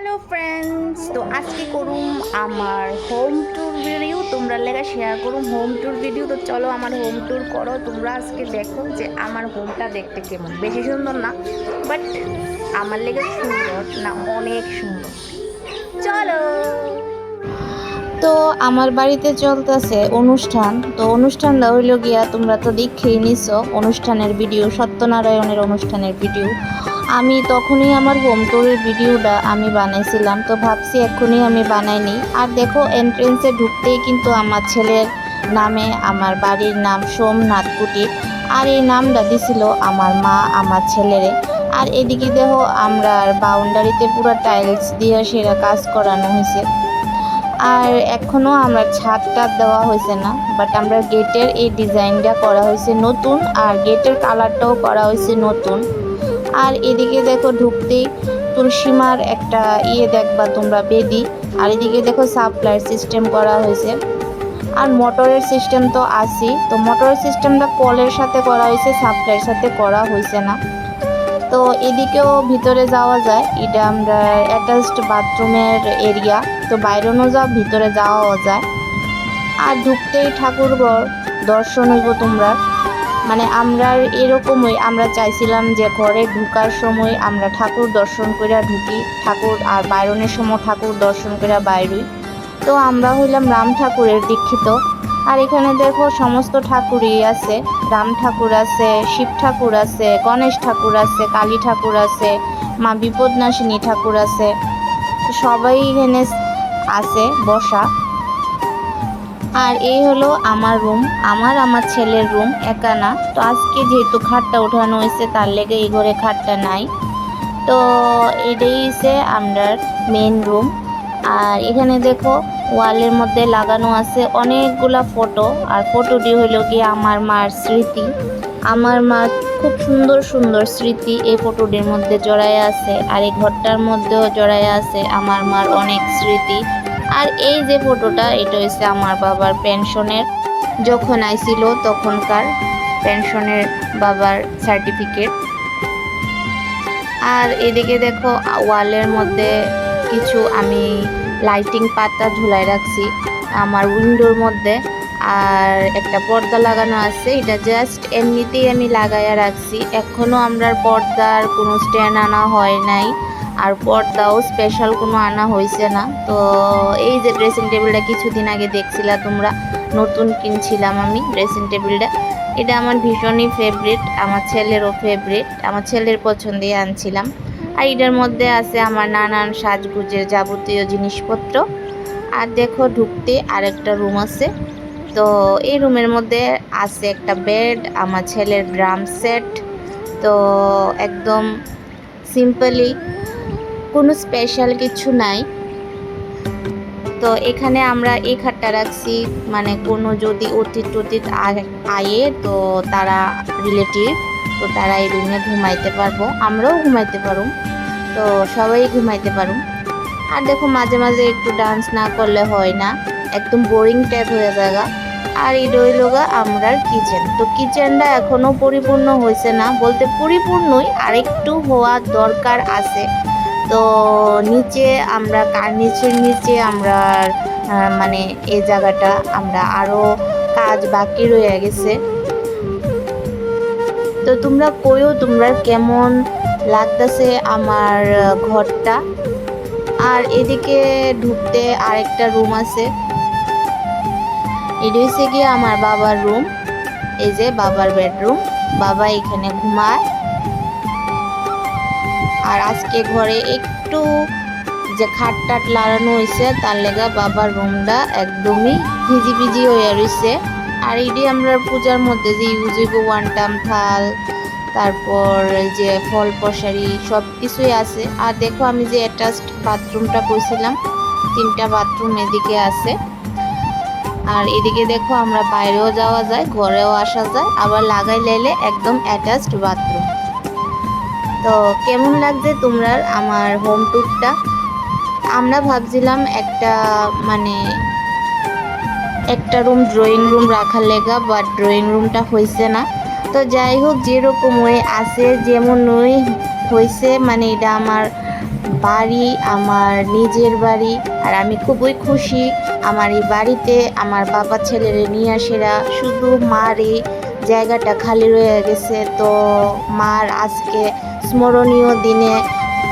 Hello friends, তো আজকে করুম আমার হোম ট্যুর ভিডিও তোমরা লেগে শেয়ার করুম হোম ট্যুর ভিডিও। তো চলো আমার হোম ট্যুর করো তোমরা। আজকে দেখো যে আমার হোমটা দেখতে কেমন, বেশি সুন্দর না বাট আমার লেগে সুন্দর না, অনেক সুন্দর। চলো। তো আমার বাড়িতে চলতেছে অনুষ্ঠান। তো অনুষ্ঠানটা হইল গিয়া, তোমরা তো দেখেই নিছো অনুষ্ঠানের ভিডিও, সত্যনারায়ণের অনুষ্ঠানের ভিডিও। আমি তখনই আমার হোম ট্যুরের ভিডিওটা আমি বানাইছিলাম, তো ভাবছি এখনই আমি বানাইনি। আর দেখো এন্ট্রেন্সে ঢুকতেই কিন্তু আমার ছেলের নামে আমার বাড়ির নাম সোমনাথ কুটির, আর এই নামটা দিছিল আমার মা আমার ছেলেরে। আর এদিকে দেখো আমরা বাউন্ডারিতে পুরো টাইলস দিয়ে সেরা কাজ করানো হয়েছে। আর এখনও আমরা ছাদটা দেওয়া হয়েছে না, বাট আমরা গেটের এই ডিজাইনটা করা হয়েছে নতুন, আর গেটের কালারটাও করা হয়েছে নতুন। আর এদিকে দেখো ঢুকতেই তুলসীমার একটা দেখবা তোমরা, বেদি। আর এদিকে দেখো সাপ্লাইয়ের সিস্টেম করা হয়েছে, আর মোটরের সিস্টেম তো আছেই। তো মোটরের সিস্টেমটা কলের সাথে করা হয়েছে, সাপ্লাইয়ের সাথে করা হয়েছে না। তো এদিকেও ভিতরে যাওয়া যায়, এটা আমরা অ্যাটাচড বাথরুমের এরিয়া। তো বাইরেও যাওয়া, ভিতরে যাওয়াও যায়। আর ঢুকতেই ঠাকুরঘর দর্শন হইব তোমরা। মানে আমরা এরকমই আমরা চাইছিলাম যে ঘরে ঢুকার সময় আমরা ঠাকুর দর্শন করে ঢুকি, ঠাকুর আর বাইরনের সময় ঠাকুর দর্শন করে বাইরই। তো আমরা হইলাম রাম ঠাকুরের দীক্ষিত। আর এখানে দেখো সমস্ত ঠাকুরই আছে, রাম ঠাকুর আছে, শিব ঠাকুর আছে, গণেশ ঠাকুর আছে, কালী ঠাকুর আছে, মা বিপদনাশিনী ঠাকুর আছে। সবাই এখানে আছে বসা। আর এই হলো আমার রুম, আমার ছেলের রুম, একা না। তো আজকে যেহেতু খাটটা ওঠানো হয়েছে তার লেগে এই ঘরে খাটটা নাই। তো এটাই হচ্ছে আমরা মেন রুম। আর এখানে দেখো ওয়ালের মধ্যে লাগানো আছে অনেকগুলা ফটো, আর ফটোটি হইল গিয়ে আমার মার স্মৃতি। আমার মা খুব সুন্দর সুন্দর স্মৃতি এই ফটোটির মধ্যে জড়ায় আছে, আর এই ঘরটার মধ্যেও জড়ায় আছে আমার মার অনেক স্মৃতি। আর এই যে ফটোটা, এটা হচ্ছে আমার বাবার পেনশনের, যখন আইছিল তখনকার পেনশনের বাবার সার্টিফিকেট। আর এদিকে দেখো ওয়ালের মধ্যে কিছু আমি লাইটিং পাতা ঝুলাই রাখছি আমার উইন্ডোর মধ্যে। আর একটা পর্দা লাগানো আছে, এটা জাস্ট এমনিতেই আমি লাগাইয়া রাখছি। এখনও আমরা পর্দার কোনো স্ট্যান্ড আনা হয় নাই, আর পর্দাও স্পেশাল কোনো আনা হয়েছে না। তো এই যে ড্রেসিং টেবিলটা কিছুদিন আগে দেখছিলা তোমরা, নতুন কিনছিলাম আমি ড্রেসিং টেবিলটা। এটা আমার ভীষণই ফেভারিট, আমার ছেলেরও ফেভারিট, আমার ছেলের পছন্দেই আনছিলাম। আর এটার মধ্যে আছে আমার নানান সাজগুজের যাবতীয় জিনিসপত্র। আর দেখো ঢুকতে আরেকটা রুম আছে। তো এই রুমের মধ্যে আছে একটা বেড, আমার ছেলের ড্রাম সেট। তো একদম সিম্পলি, কোনো স্পেশাল কিছু নাই। তো এখানে আমরা এই খাটটা রাখছি, মানে কোনো যদি অতীত আয়ে তো তারা রিলেটিভ, তো তারা এই রুমে ঘুমাইতে পারবো, আমরাও ঘুমাইতে পারো, তো সবাই ঘুমাইতে পারো। আর দেখো মাঝে মাঝে একটু ডান্স না করলে হয় না, একদম বোরিং টাইপ হয়ে যায়গা। আর এই রইলগা আমরার কিচেন। তো কিচেনটা এখনও পরিপূর্ণ হয়েছে না, বলতে পরিপূর্ণই, আরেকটু হওয়ার দরকার আছে। তো নিচে আমরা কার্নিচের নিচে আমরা মানে এই জায়গাটা আমরা আরও কাজ বাকি রয়ে গেছে। তো তোমরা কইও তোমরা কেমন লাগতেছে আমার ঘরটা। আর এদিকে ঢুকতে আরেকটা রুম আছে, এটা হচ্ছে গিয়ে আমার বাবার রুম। এই যে বাবার বেডরুম, বাবা এখানে ঘুমায়। আর আজকে ঘরে একটু যে খাট টাট লাগানো হয়েছে তার লেগা বাবার রুমটা একদমই ভিজি ভিজি হয়ে রয়েছে। আর এটি আমরা পূজার মধ্যে যে ইউজ হইব ওয়ানটাম থাল, তারপর যে ফল প্রসারি সব কিছুই আছে। আর দেখো আমি যে অ্যাটাচড বাথরুমটা কইছিলাম, 3টা বাথরুম এদিকে আছে। আর এদিকে দেখো আমরা বাইরেও যাওয়া যায়, ঘরেও আসা যায়, আবার লাগাই লাইলে একদম অ্যাটাচড বাথরুম। তো কেমন লাগছে তোমরা আমার হোম ট্যুরটা? আমরা ভাবছিলাম একটা মানে একটা রুম ড্রয়িং রুম রাখার লেগা, বাট ড্রয়িং রুমটা হয়েছে না। তো যাই হোক, যেরকম ওই আছে যেমন ওই হয়েছে, মানে এটা আমার বাড়ি, আমার নিজের বাড়ি। আর আমি খুবই খুশি আমার এই বাড়িতে আমার বাবা ছেলেরে নিয়ে আসেরা। শুধু মার এই জায়গাটা খালি রয়ে গেছে, তো মার আজকে স্মরণীয় দিনে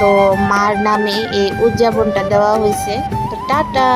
তো মার নামে এই উদযাপনটা দেওয়া হয়েছে। তো টাটা।